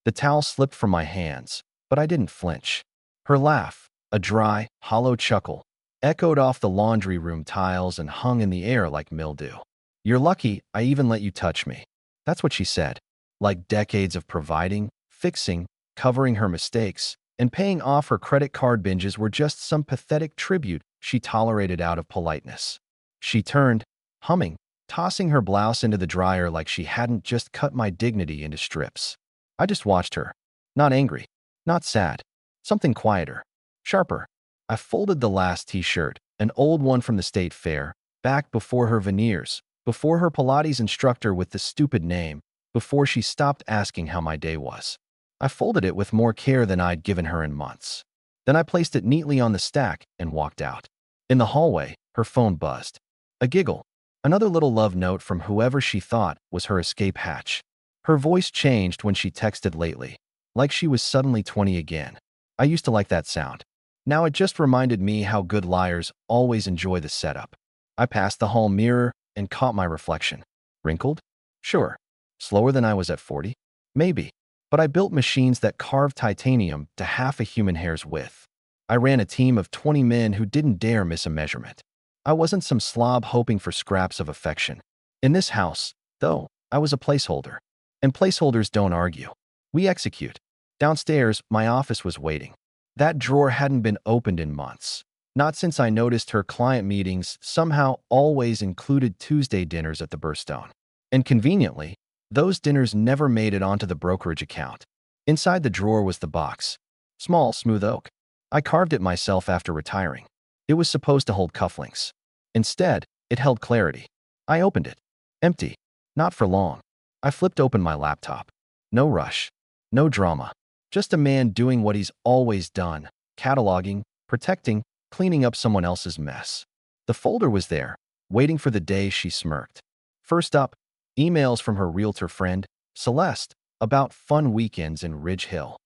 The towel slipped from my hands, but I didn't flinch. Her laugh, a dry, hollow chuckle, echoed off the laundry room tiles and hung in the air like mildew. "You're lucky I even let you touch me." That's what she said. Like decades of providing, fixing, covering her mistakes, and paying off her credit card binges were just some pathetic tribute she tolerated out of politeness. She turned, humming, tossing her blouse into the dryer like she hadn't just cut my dignity into strips. I just watched her. Not angry, not sad. Something quieter, sharper. I folded the last t-shirt, an old one from the state fair, back before her veneers, before her Pilates instructor with the stupid name, before she stopped asking how my day was. I folded it with more care than I'd given her in months. Then I placed it neatly on the stack and walked out. In the hallway, her phone buzzed. A giggle. Another little love note from whoever she thought was her escape hatch. Her voice changed when she texted lately, like she was suddenly 20 again. I used to like that sound. Now it just reminded me how good liars always enjoy the setup. I passed the hall mirror and caught my reflection. Wrinkled? Sure. Slower than I was at 40? Maybe. But I built machines that carved titanium to half a human hair's width. I ran a team of 20 men who didn't dare miss a measurement. I wasn't some slob hoping for scraps of affection. In this house, though, I was a placeholder. And placeholders don't argue. We execute. Downstairs, my office was waiting. That drawer hadn't been opened in months. Not since I noticed her client meetings somehow always included Tuesday dinners at the Burstone. And conveniently, those dinners never made it onto the brokerage account. Inside the drawer was the box. Small, smooth oak. I carved it myself after retiring. It was supposed to hold cufflinks. Instead, it held clarity. I opened it. Empty. Not for long. I flipped open my laptop. No rush. No drama. Just a man doing what he's always done, cataloging, protecting, cleaning up someone else's mess. The folder was there, waiting for the day she smirked. First up, emails from her realtor friend, Celeste, about fun weekends in Ridge Hill.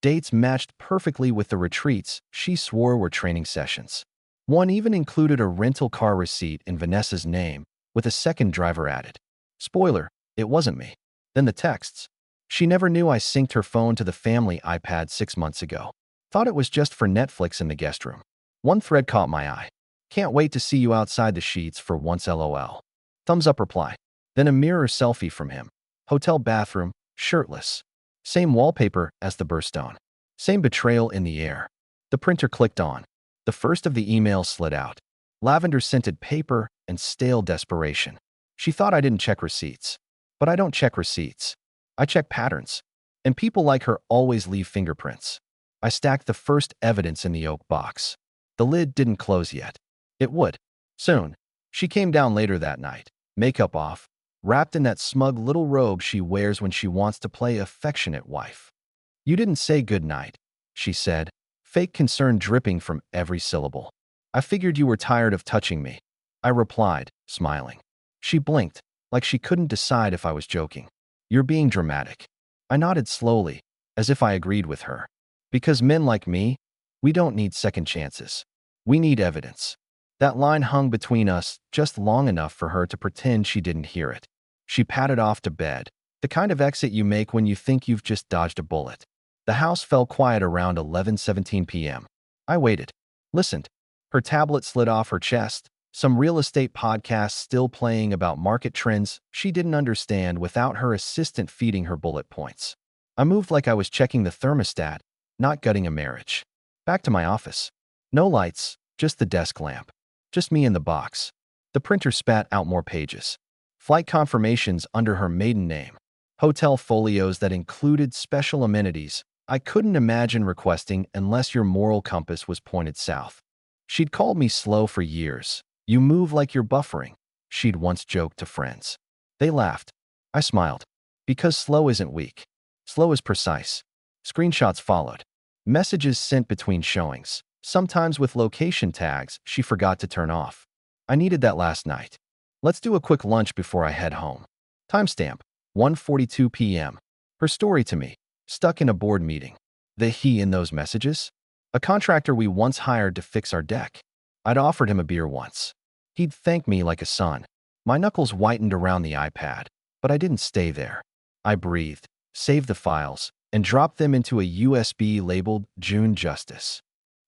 Dates matched perfectly with the retreats she swore were training sessions. One even included a rental car receipt in Vanessa's name, with a second driver added. Spoiler, it wasn't me. Then the texts. She never knew I synced her phone to the family iPad 6 months ago. Thought it was just for Netflix in the guest room. One thread caught my eye. Can't wait to see you outside the sheets for once LOL. Thumbs up reply. Then a mirror selfie from him. Hotel bathroom, shirtless. Same wallpaper as the Burstone. Same betrayal in the air. The printer clicked on. The first of the emails slid out. Lavender-scented paper and stale desperation. She thought I didn't check receipts. But I don't check receipts. I check patterns. And people like her always leave fingerprints. I stacked the first evidence in the oak box. The lid didn't close yet. It would. Soon. She came down later that night, makeup off, wrapped in that smug little robe she wears when she wants to play affectionate wife. You didn't say good night, she said, fake concern dripping from every syllable. I figured you were tired of touching me. I replied, smiling. She blinked, like she couldn't decide if I was joking. You're being dramatic. I nodded slowly, as if I agreed with her. Because men like me, we don't need second chances. We need evidence. That line hung between us just long enough for her to pretend she didn't hear it. She padded off to bed, the kind of exit you make when you think you've just dodged a bullet. The house fell quiet around 11:17 p.m. I waited, listened. Her tablet slid off her chest, some real estate podcast still playing about market trends she didn't understand without her assistant feeding her bullet points. I moved like I was checking the thermostat, not gutting a marriage. Back to my office. No lights, just the desk lamp. Just me in the box. The printer spat out more pages. Flight confirmations under her maiden name. Hotel folios that included special amenities I couldn't imagine requesting unless your moral compass was pointed south. She'd called me slow for years. You move like you're buffering, she'd once joked to friends. They laughed. I smiled. Because slow isn't weak. Slow is precise. Screenshots followed. Messages sent between showings, sometimes with location tags she forgot to turn off. I needed that last night. Let's do a quick lunch before I head home. Timestamp, 1:42 p.m. Her story to me, stuck in a board meeting. The he in those messages? A contractor we once hired to fix our deck. I'd offered him a beer once. He'd thank me like a son. My knuckles whitened around the iPad, but I didn't stay there. I breathed, saved the files, and dropped them into a USB labeled June Justice.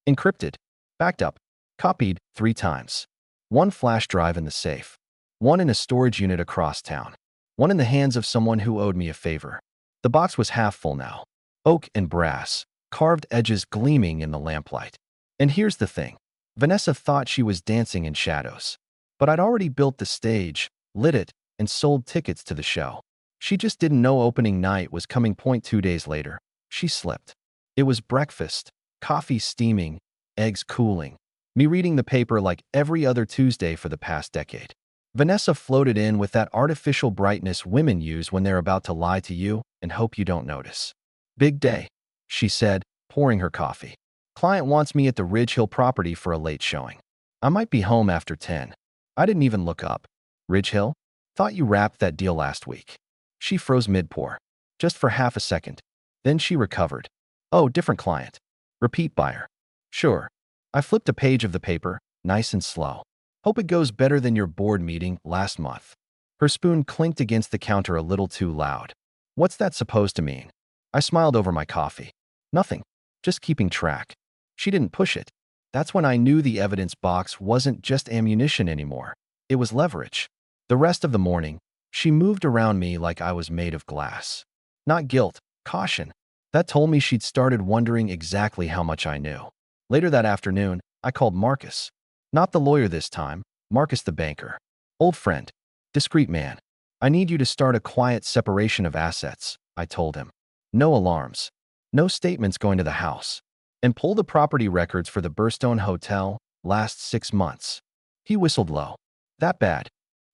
Encrypted, backed up, copied 3 times. One flash drive in the safe. One in a storage unit across town. One in the hands of someone who owed me a favor. The box was half full now. Oak and brass, carved edges gleaming in the lamplight. And here's the thing. Vanessa thought she was dancing in shadows. But I'd already built the stage, lit it, and sold tickets to the show. She just didn't know opening night was coming. 2 days later, she slipped. It was breakfast, coffee steaming, eggs cooling, me reading the paper like every other Tuesday for the past decade. Vanessa floated in with that artificial brightness women use when they're about to lie to you and hope you don't notice. Big day, she said, pouring her coffee. Client wants me at the Ridge Hill property for a late showing. I might be home after 10. I didn't even look up. Ridge Hill? Thought you wrapped that deal last week. She froze mid-pour, just for half a second. Then she recovered. Oh, different client. Repeat buyer. Sure. I flipped a page of the paper, nice and slow. Hope it goes better than your board meeting last month. Her spoon clinked against the counter a little too loud. What's that supposed to mean? I smiled over my coffee. Nothing. Just keeping track. She didn't push it. That's when I knew the evidence box wasn't just ammunition anymore. It was leverage. The rest of the morning, she moved around me like I was made of glass. Not guilt, caution. That told me she'd started wondering exactly how much I knew. Later that afternoon, I called Marcus. Not the lawyer this time, Marcus the banker. Old friend. Discreet man. I need you to start a quiet separation of assets, I told him. No alarms. No statements going to the house. And pull the property records for the Burstone Hotel, last 6 months. He whistled low. That bad?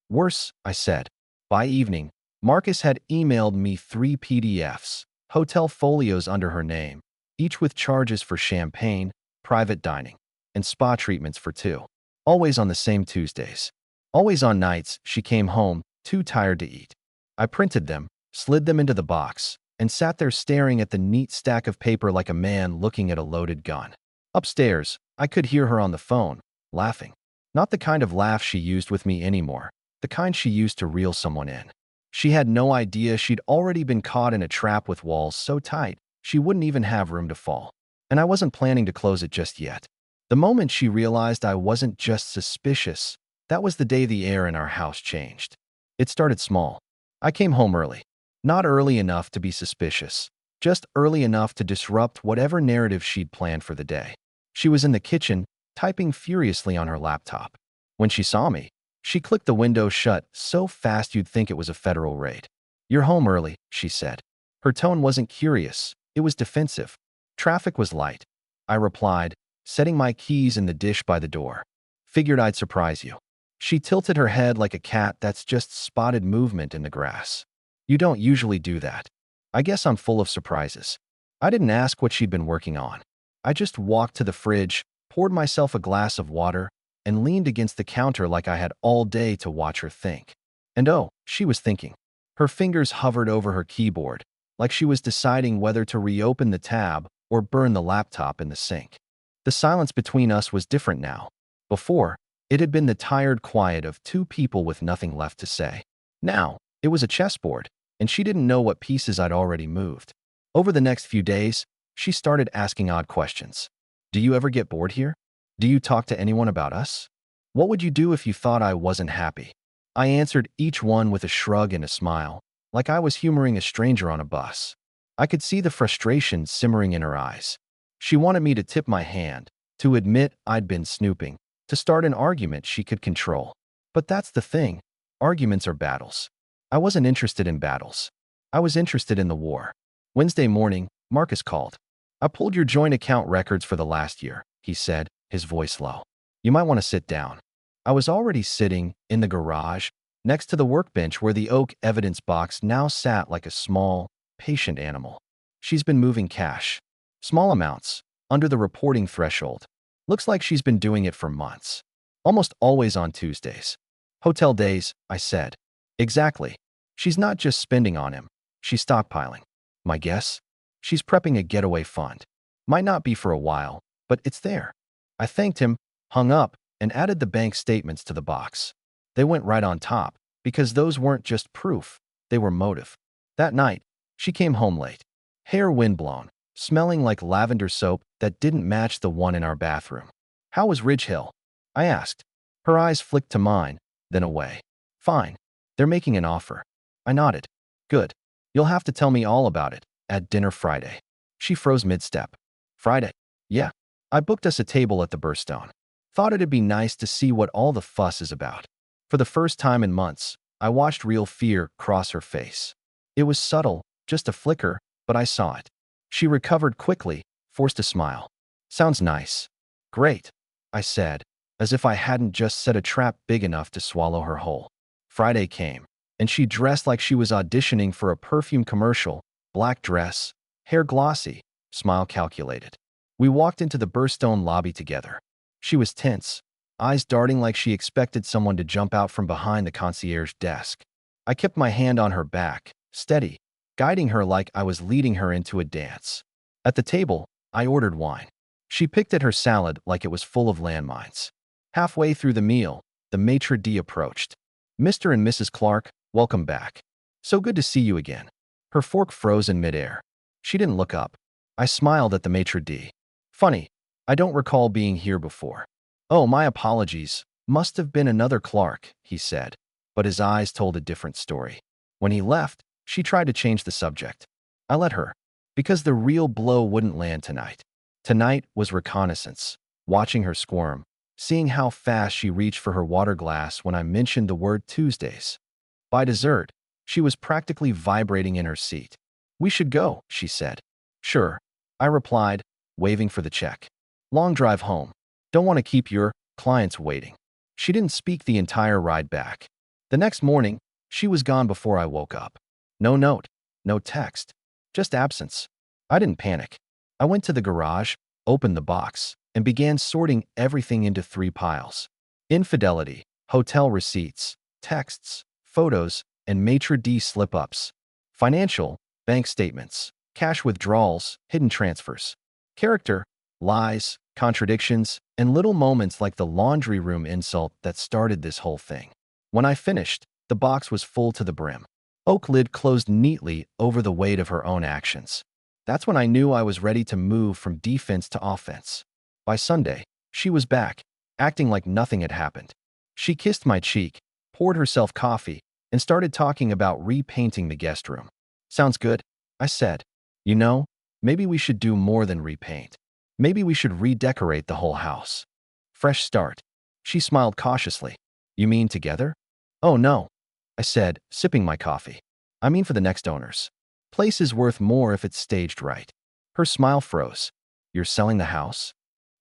Worse, I said. By evening, Marcus had emailed me 3 PDFs, hotel folios under her name, each with charges for champagne, private dining, and spa treatments for 2. Always on the same Tuesdays. Always on nights she came home, too tired to eat. I printed them, slid them into the box, and sat there staring at the neat stack of paper like a man looking at a loaded gun. Upstairs, I could hear her on the phone, laughing. Not the kind of laugh she used with me anymore, the kind she used to reel someone in. She had no idea she'd already been caught in a trap with walls so tight she wouldn't even have room to fall. And I wasn't planning to close it just yet. The moment she realized I wasn't just suspicious, that was the day the air in our house changed. It started small. I came home early. Not early enough to be suspicious, just early enough to disrupt whatever narrative she'd planned for the day. She was in the kitchen, typing furiously on her laptop. When she saw me, she clicked the window shut so fast you'd think it was a federal raid. You're home early, she said. Her tone wasn't curious, it was defensive. Traffic was light. I replied, setting my keys in the dish by the door. Figured I'd surprise you. She tilted her head like a cat that's just spotted movement in the grass. You don't usually do that. I guess I'm full of surprises. I didn't ask what she'd been working on. I just walked to the fridge, poured myself a glass of water, and leaned against the counter like I had all day to watch her think. And oh, she was thinking. Her fingers hovered over her keyboard, like she was deciding whether to reopen the tab or burn the laptop in the sink. The silence between us was different now. Before, it had been the tired quiet of 2 people with nothing left to say. Now, it was a chessboard, and she didn't know what pieces I'd already moved. Over the next few days, she started asking odd questions. Do you ever get bored here? Do you talk to anyone about us? What would you do if you thought I wasn't happy? I answered each one with a shrug and a smile, like I was humoring a stranger on a bus. I could see the frustration simmering in her eyes. She wanted me to tip my hand, to admit I'd been snooping, to start an argument she could control. But that's the thing. Arguments are battles. I wasn't interested in battles. I was interested in the war. Wednesday morning, Marcus called. I pulled your joint account records for the last year, he said, his voice low. You might want to sit down. I was already sitting in the garage, next to the workbench where the oak evidence box now sat like a small, patient animal. She's been moving cash. Small amounts, under the reporting threshold. Looks like she's been doing it for months. Almost always on Tuesdays. Hotel days, I said. Exactly. She's not just spending on him. She's stockpiling. My guess? She's prepping a getaway fund. Might not be for a while, but it's there. I thanked him, hung up, and added the bank statements to the box. They went right on top, because those weren't just proof, they were motive. That night, she came home late. hair windblown, smelling like lavender soap that didn't match the one in our bathroom. How was Ridge Hill? I asked. Her eyes flicked to mine, then away. Fine. They're making an offer. I nodded. Good. You'll have to tell me all about it at dinner Friday. She froze mid-step. Friday? Yeah. I booked us a table at the Burstone. Thought it'd be nice to see what all the fuss is about. For the first time in months, I watched real fear cross her face. It was subtle, just a flicker, but I saw it. She recovered quickly, forced a smile. Sounds nice. Great, I said, as if I hadn't just set a trap big enough to swallow her whole. Friday came, and she dressed like she was auditioning for a perfume commercial, black dress, hair glossy, smile calculated. We walked into the Burstone lobby together. She was tense, eyes darting like she expected someone to jump out from behind the concierge desk. I kept my hand on her back, steady, guiding her like I was leading her into a dance. At the table, I ordered wine. She picked at her salad like it was full of landmines. Halfway through the meal, the maitre d' approached. Mr. and Mrs. Clark, welcome back. So good to see you again. Her fork froze in midair. She didn't look up. I smiled at the maitre d'. Funny, I don't recall being here before. Oh, my apologies. Must have been another Clark, he said, but his eyes told a different story. When he left, she tried to change the subject. I let her, because the real blow wouldn't land tonight. Tonight was reconnaissance, watching her squirm, seeing how fast she reached for her water glass when I mentioned the word Tuesdays. By dessert, she was practically vibrating in her seat. We should go, she said. Sure, I replied, waving for the check. Long drive home. Don't want to keep your clients waiting. She didn't speak the entire ride back. The next morning, she was gone before I woke up. No note, no text, just absence. I didn't panic. I went to the garage, opened the box, and began sorting everything into 3 piles. Infidelity, hotel receipts, texts, photos, and maitre d' slip-ups. Financial, bank statements, cash withdrawals, hidden transfers. Character, lies, contradictions, and little moments like the laundry room insult that started this whole thing. When I finished, the box was full to the brim. Oak lid closed neatly over the weight of her own actions. That's when I knew I was ready to move from defense to offense. By Sunday, she was back, acting like nothing had happened. She kissed my cheek, poured herself coffee, and started talking about repainting the guest room. Sounds good, I said. You know, maybe we should do more than repaint. Maybe we should redecorate the whole house. Fresh start. She smiled cautiously. You mean together? Oh no, I said, sipping my coffee. I mean for the next owners. Place is worth more if it's staged right. Her smile froze. You're selling the house?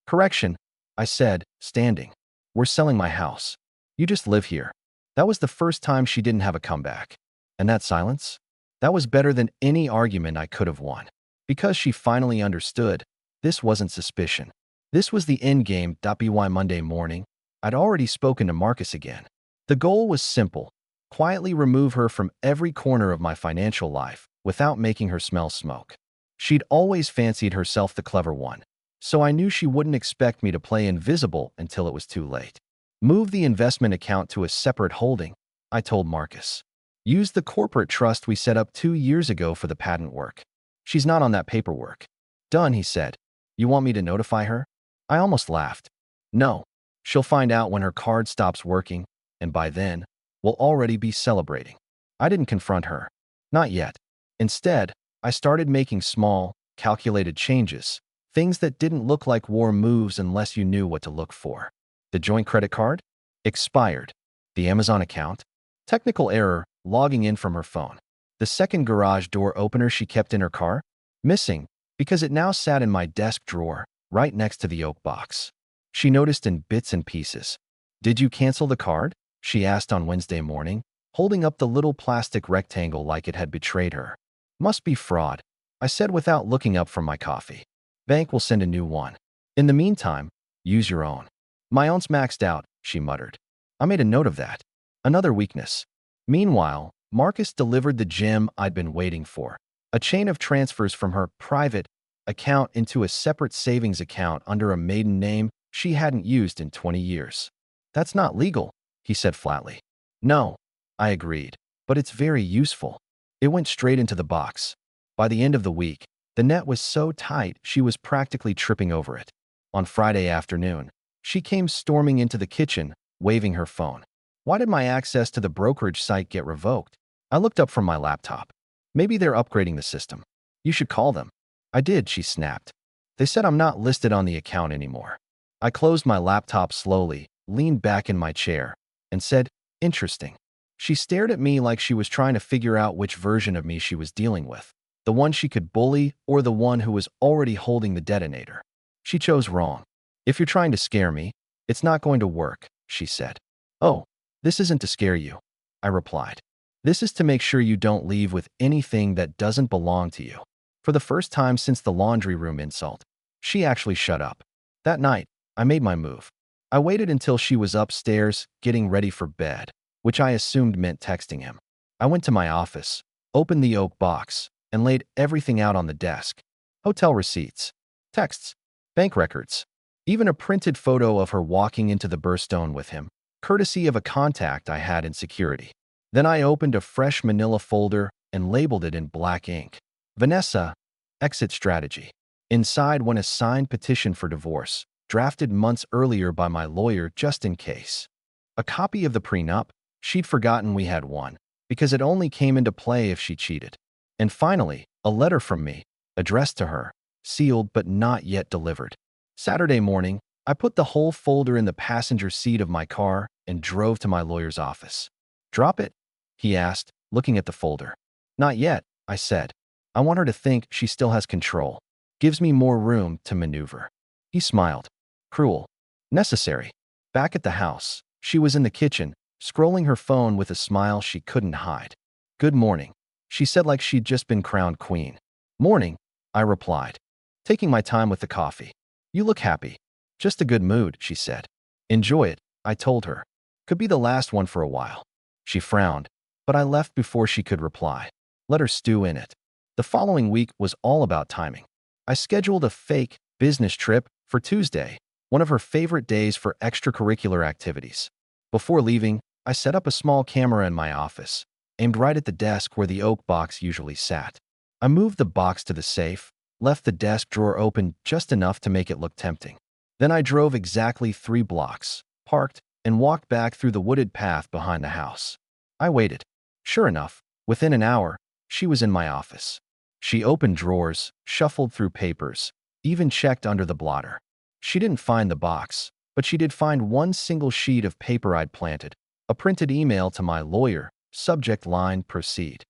Correction, I said, standing. We're selling my house. You just live here. That was the first time she didn't have a comeback. And that silence? That was better than any argument I could have won. Because she finally understood, this wasn't suspicion. This was the end game. By Monday morning, I'd already spoken to Marcus again. The goal was simple. Quietly remove her from every corner of my financial life without making her smell smoke. She'd always fancied herself the clever one, so I knew she wouldn't expect me to play invisible until it was too late. Move the investment account to a separate holding, I told Marcus. Use the corporate trust we set up 2 years ago for the patent work. She's not on that paperwork. Done, he said. You want me to notify her? I almost laughed. No. She'll find out when her card stops working, and by then, we'll already be celebrating. I didn't confront her. Not yet. Instead, I started making small, calculated changes, things that didn't look like war moves unless you knew what to look for. The joint credit card? Expired. The Amazon account? Technical error, logging in from her phone. The second garage door opener she kept in her car? Missing, because it now sat in my desk drawer, right next to the oak box. She noticed in bits and pieces. Did you cancel the card? She asked on Wednesday morning, holding up the little plastic rectangle like it had betrayed her. Must be fraud, I said without looking up from my coffee. Bank will send a new one. In the meantime, use your own. My own's maxed out, she muttered. I made a note of that. Another weakness. Meanwhile, Marcus delivered the gem I'd been waiting for. A chain of transfers from her private account into a separate savings account under a maiden name she hadn't used in 20 years. That's not legal, he said flatly. No, I agreed, but it's very useful. It went straight into the box. By the end of the week, The net was so tight she was practically tripping over it. On Friday afternoon, she came storming into the kitchen, waving her phone. Why did my access to the brokerage site get revoked? I looked up from my laptop. Maybe they're upgrading the system. You should call them. I did, she snapped. They said I'm not listed on the account anymore. I closed my laptop slowly, leaned back in my chair, and said, interesting. She stared at me like she was trying to figure out which version of me she was dealing with. The one she could bully or the one who was already holding the detonator. She chose wrong. If you're trying to scare me, it's not going to work, she said. Oh, this isn't to scare you, I replied. This is to make sure you don't leave with anything that doesn't belong to you. For the first time since the laundry room insult, she actually shut up. That night, I made my move. I waited until she was upstairs, getting ready for bed, which I assumed meant texting him. I went to my office, opened the oak box, and laid everything out on the desk. Hotel receipts, texts, bank records, even a printed photo of her walking into the Burstone with him, courtesy of a contact I had in security. Then I opened a fresh manila folder and labeled it in black ink. Vanessa, exit strategy. Inside went a signed petition for divorce, drafted months earlier by my lawyer just in case. A copy of the prenup, she'd forgotten we had one, because it only came into play if she cheated. And finally, a letter from me, addressed to her, sealed but not yet delivered. Saturday morning, I put the whole folder in the passenger seat of my car and drove to my lawyer's office. Drop it? He asked, looking at the folder. Not yet, I said. I want her to think she still has control. Gives me more room to maneuver. He smiled. Cruel. Necessary. Back at the house, she was in the kitchen, scrolling her phone with a smile she couldn't hide. Good morning, she said like she'd just been crowned queen. Morning, I replied, taking my time with the coffee. You look happy. Just a good mood, she said. Enjoy it, I told her. Could be the last one for a while. She frowned, but I left before she could reply. Let her stew in it. The following week was all about timing. I scheduled a fake business trip for Tuesday, one of her favorite days for extracurricular activities. Before leaving, I set up a small camera in my office, aimed right at the desk where the oak box usually sat. I moved the box to the safe, left the desk drawer open just enough to make it look tempting. Then I drove exactly 3 blocks, parked, and walked back through the wooded path behind the house. I waited. Sure enough, within an hour, she was in my office. She opened drawers, shuffled through papers, even checked under the blotter. She didn't find the box, but she did find one single sheet of paper I'd planted, a printed email to my lawyer, subject line, proceed.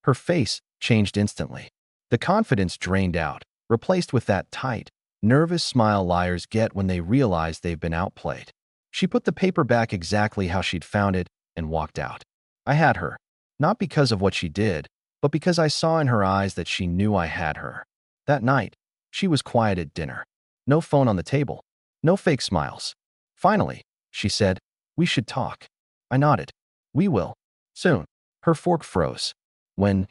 Her face changed instantly. The confidence drained out, replaced with that tight, nervous smile liars get when they realize they've been outplayed. She put the paper back exactly how she'd found it and walked out. I had her, not because of what she did, but because I saw in her eyes that she knew I had her. That night, she was quiet at dinner. No phone on the table. No fake smiles. Finally, she said, we should talk. I nodded. We will. Soon. Her fork froze. When?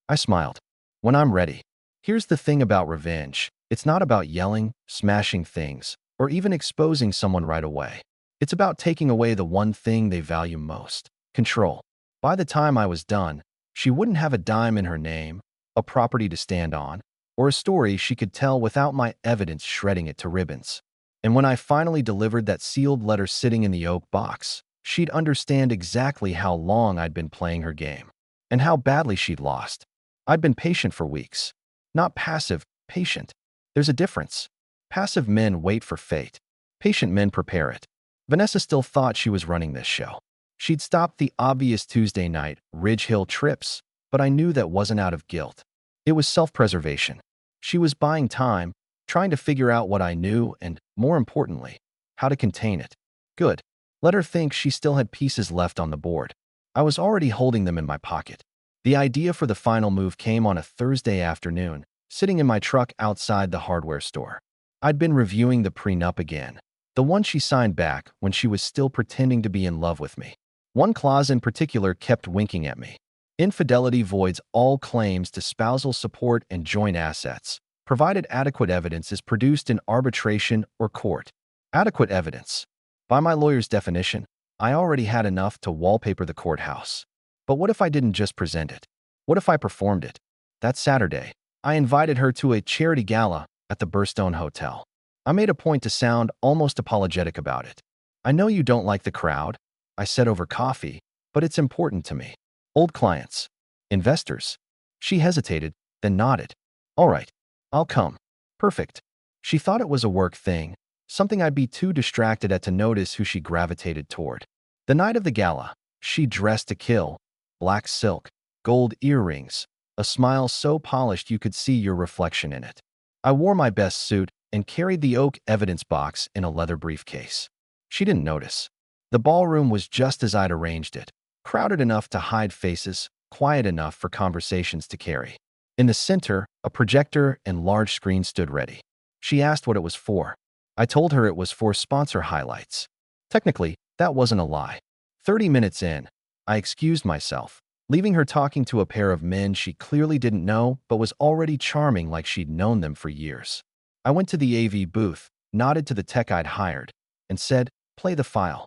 I smiled. When I'm ready. Here's the thing about revenge. It's not about yelling, smashing things, or even exposing someone right away. It's about taking away the one thing they value most. Control. By the time I was done, she wouldn't have a dime in her name, a property to stand on, or a story she could tell without my evidence shredding it to ribbons. And when I finally delivered that sealed letter sitting in the oak box, she'd understand exactly how long I'd been playing her game, and how badly she'd lost. I'd been patient for weeks. Not passive, patient. There's a difference. Passive men wait for fate. Patient men prepare it. Vanessa still thought she was running this show. She'd stopped the obvious Tuesday night Ridge Hill trips, but I knew that wasn't out of guilt. It was self-preservation. She was buying time, trying to figure out what I knew and, more importantly, how to contain it. Good. Let her think she still had pieces left on the board. I was already holding them in my pocket. The idea for the final move came on a Thursday afternoon, sitting in my truck outside the hardware store. I'd been reviewing the prenup again, the one she signed back when she was still pretending to be in love with me. One clause in particular kept winking at me. Infidelity voids all claims to spousal support and joint assets, provided adequate evidence is produced in arbitration or court. Adequate evidence. By my lawyer's definition, I already had enough to wallpaper the courthouse. But what if I didn't just present it? What if I performed it? That Saturday, I invited her to a charity gala at the Burstone Hotel. I made a point to sound almost apologetic about it. I know you don't like the crowd, I said over coffee, but it's important to me. Old clients. Investors. She hesitated, then nodded. All right, I'll come. Perfect. She thought it was a work thing, something I'd be too distracted at to notice who she gravitated toward. The night of the gala, she dressed to kill. Black silk, gold earrings, a smile so polished you could see your reflection in it. I wore my best suit and carried the oak evidence box in a leather briefcase. She didn't notice. The ballroom was just as I'd arranged it, crowded enough to hide faces, quiet enough for conversations to carry. In the center, a projector and large screen stood ready. She asked what it was for. I told her it was for sponsor highlights. Technically, that wasn't a lie. 30 minutes in, I excused myself, leaving her talking to a pair of men she clearly didn't know but was already charming like she'd known them for years. I went to the AV booth, nodded to the tech I'd hired, and said, "Play the file."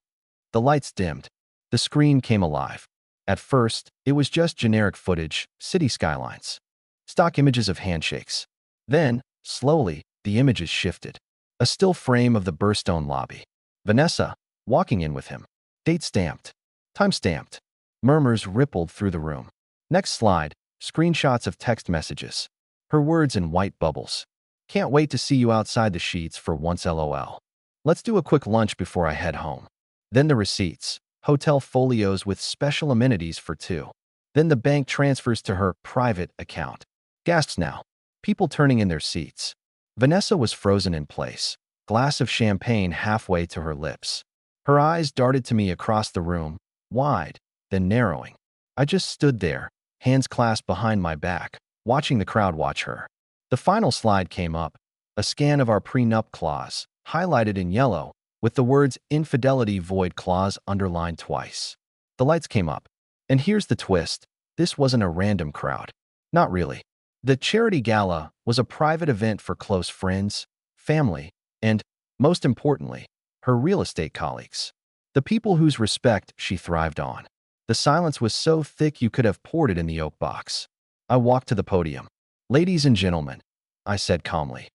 The lights dimmed. The screen came alive. At first, it was just generic footage, city skylines, stock images of handshakes. Then, slowly, the images shifted. A still frame of the Burstone lobby. Vanessa, walking in with him. Date stamped. Time stamped. Murmurs rippled through the room. Next slide, screenshots of text messages. Her words in white bubbles. "Can't wait to see you outside the sheets for once LOL. Let's do a quick lunch before I head home." Then the receipts. Hotel folios with special amenities for two. Then the bank transfers to her private account. Gasps now. People turning in their seats. Vanessa was frozen in place. Glass of champagne halfway to her lips. Her eyes darted to me across the room, wide, then narrowing. I just stood there, hands clasped behind my back, watching the crowd watch her. The final slide came up, a scan of our prenup clause, highlighted in yellow, with the words "Infidelity Void Clause" underlined twice. The lights came up. And here's the twist. This wasn't a random crowd. Not really. The charity gala was a private event for close friends, family, and, most importantly, her real estate colleagues. The people whose respect she thrived on. The silence was so thick you could have poured it in the oak box. I walked to the podium. "Ladies and gentlemen," I said calmly,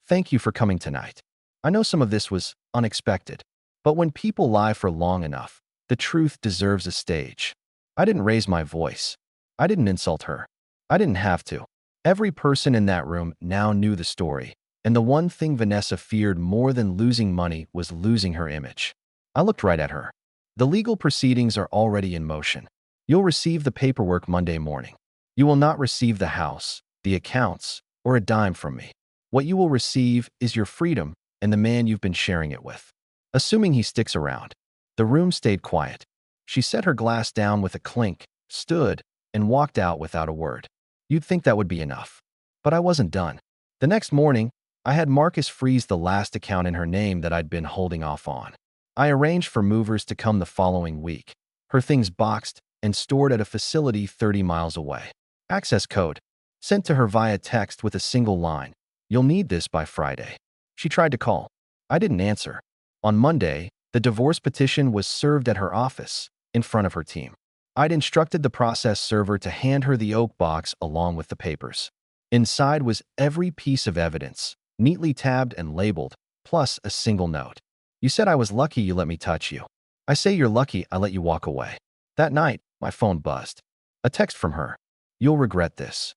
"thank you for coming tonight. I know some of this was unexpected, but when people lie for long enough, the truth deserves a stage." I didn't raise my voice. I didn't insult her. I didn't have to. Every person in that room now knew the story, and the one thing Vanessa feared more than losing money was losing her image. I looked right at her. "The legal proceedings are already in motion. You'll receive the paperwork Monday morning. You will not receive the house, the accounts, or a dime from me. What you will receive is your freedom and the man you've been sharing it with. Assuming he sticks around." The room stayed quiet. She set her glass down with a clink, stood, and walked out without a word. You'd think that would be enough. But I wasn't done. The next morning, I had Marcus freeze the last account in her name that I'd been holding off on. I arranged for movers to come the following week, her things boxed and stored at a facility 30 miles away. Access code, sent to her via text with a single line. "You'll need this by Friday." She tried to call. I didn't answer. On Monday, the divorce petition was served at her office, in front of her team. I'd instructed the process server to hand her the oak box along with the papers. Inside was every piece of evidence, neatly tabbed and labeled, plus a single note. "You said I was lucky you let me touch you. I say you're lucky I let you walk away." That night, my phone buzzed. A text from her. "You'll regret this."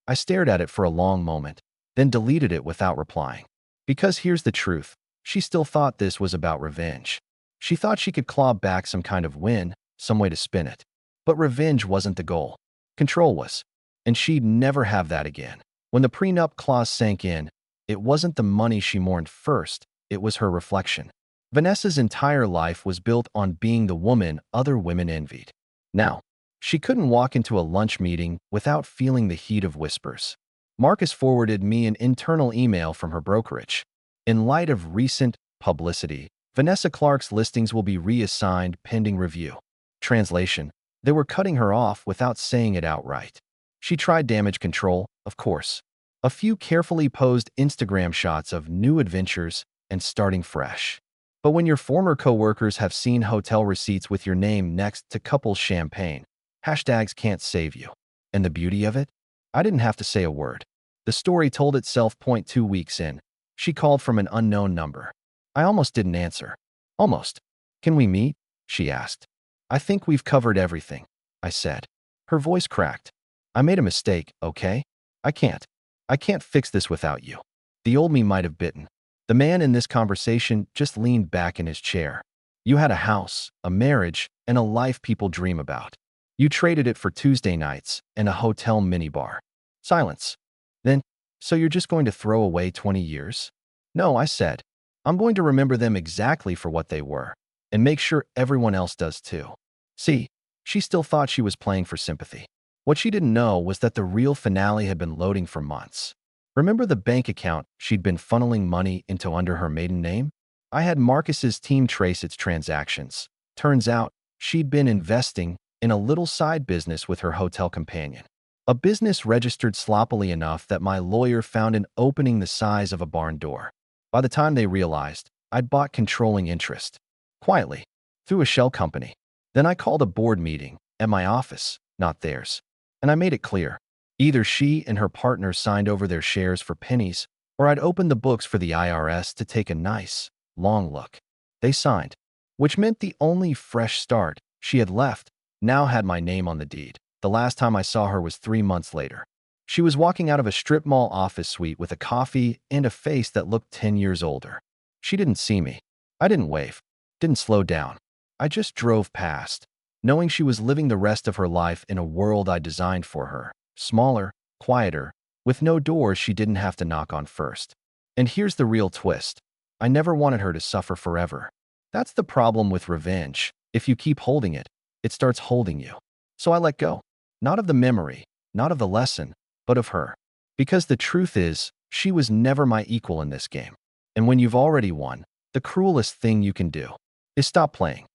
I stared at it for a long moment, then deleted it without replying. Because here's the truth. She still thought this was about revenge. She thought she could claw back some kind of win, some way to spin it. But revenge wasn't the goal. Control was. And she'd never have that again. When the prenup clause sank in, it wasn't the money she mourned first, it was her reflection. Vanessa's entire life was built on being the woman other women envied. Now, she couldn't walk into a lunch meeting without feeling the heat of whispers. Marcus forwarded me an internal email from her brokerage. In light of recent publicity, Vanessa Clark's listings will be reassigned pending review. Translation: they were cutting her off without saying it outright. She tried damage control, of course. A few carefully posed Instagram shots of new adventures and starting fresh. But when your former coworkers have seen hotel receipts with your name next to couples champagne, hashtags can't save you. And the beauty of it? I didn't have to say a word. The story told itself. 2 weeks in, she called from an unknown number. I almost didn't answer. Almost. Can we meet? She asked. I think we've covered everything, I said. Her voice cracked. I made a mistake, okay? I can't. I can't fix this without you. The old me might have bitten. The man in this conversation just leaned back in his chair. You had a house, a marriage, and a life people dream about. You traded it for Tuesday nights and a hotel minibar. Silence. Then, so you're just going to throw away 20 years? No, I said. I'm going to remember them exactly for what they were, and make sure everyone else does too. See, she still thought she was playing for sympathy. What she didn't know was that the real finale had been loading for months. Remember the bank account she'd been funneling money into under her maiden name? I had Marcus's team trace its transactions. Turns out, she'd been investing in a little side business with her hotel companion. A business registered sloppily enough that my lawyer found an opening the size of a barn door. By the time they realized, I'd bought controlling interest. Quietly, through a shell company. Then I called a board meeting, at my office, not theirs. And I made it clear. Either she and her partner signed over their shares for pennies, or I'd open the books for the IRS to take a nice, long look. They signed, which meant the only fresh start she had left now had my name on the deed. The last time I saw her was 3 months later. She was walking out of a strip mall office suite with a coffee and a face that looked 10 years older. She didn't see me. I didn't wave, didn't slow down. I just drove past, knowing she was living the rest of her life in a world I designed for her. Smaller, quieter, with no doors she didn't have to knock on first. And here's the real twist. I never wanted her to suffer forever. That's the problem with revenge. If you keep holding it, it starts holding you. So I let go. Not of the memory, not of the lesson, but of her. Because the truth is, she was never my equal in this game. And when you've already won, the cruelest thing you can do is stop playing.